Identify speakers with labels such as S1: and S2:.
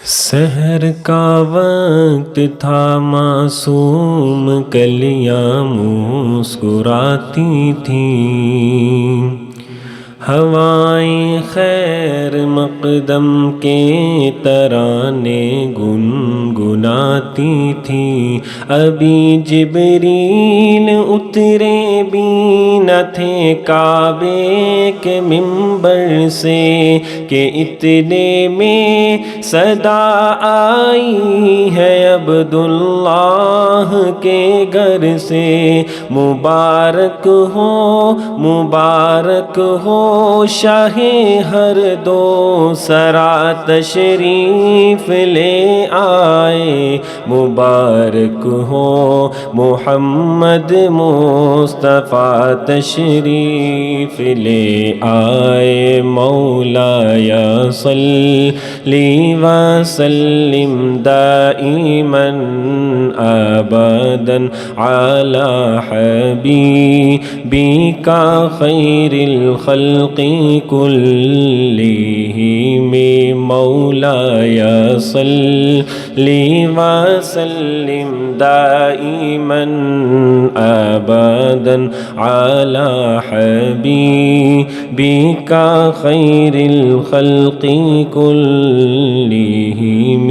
S1: سحر کا وقت تھا، معصوم کلیاں مسکراتی تھیں، ہوائیں خیر مقدم کے ترانے گنگناتی تھیں۔ ابھی جبریل اترے بھی نہ تھے کعبے کے منبر سے کہ اتنے میں صدا آئی ہے عبداللہ کے گھر سے۔ مبارک ہو شاہ ہر دو سرا تشریف لے آئے، مبارک ہو محمد مصطفیٰ تشریف لے آئے۔ مولایا صلی وسلم دائما ابدا علی حبیبک خیر الخلق کلہم۔ مولایا صلی وسلم دائما ابدا علی حبیبک خیر الخلق کلہم۔